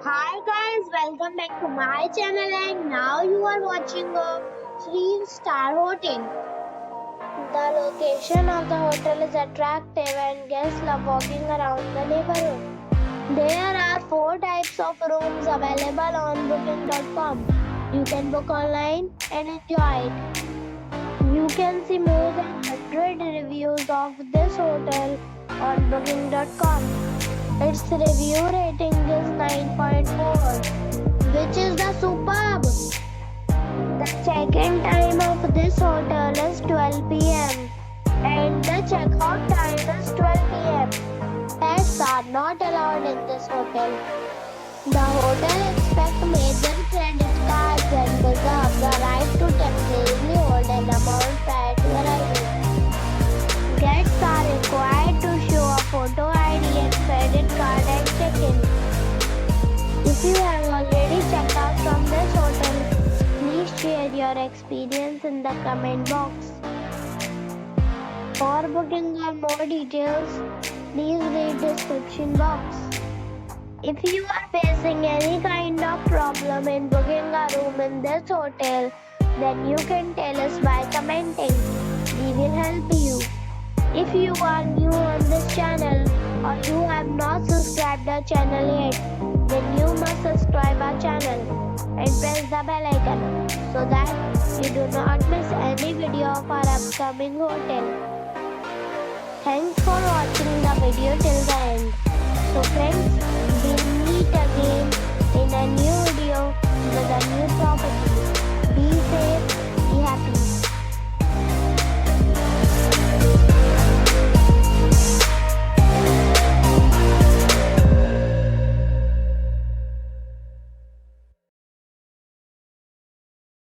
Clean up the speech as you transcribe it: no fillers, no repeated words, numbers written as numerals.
Hi guys, welcome back to my channel and now you are watching a 3-star hotel. The location of the hotel is attractive and guests love walking around the neighborhood. There are 4 types of rooms available on booking.com. You can book online and enjoy it. You can see more than 100 reviews of this hotel on booking.com. Its review rating is 9.4, which is the superb. The check-in time of this hotel is 12 p.m. and the check-out time is 12 p.m. Pets are not allowed in this hotel. The hotel expects major credit cards and reserves the right to temporarily hold an amount prior to arrival. Guests are required to show a photo ID and credit card at check-in. If you have already checked out from this hotel, please share your experience in the comment box. For booking or more details, please read description box. If you are facing any kind of problem in booking a room in this hotel, then you can tell us by commenting. We will help you. If you are new on this channel or you have not subscribed our channel yet, then you must subscribe our channel and press the bell icon so that you do not miss any video of our upcoming hotel. Thanks for watching the video till the end. So friends,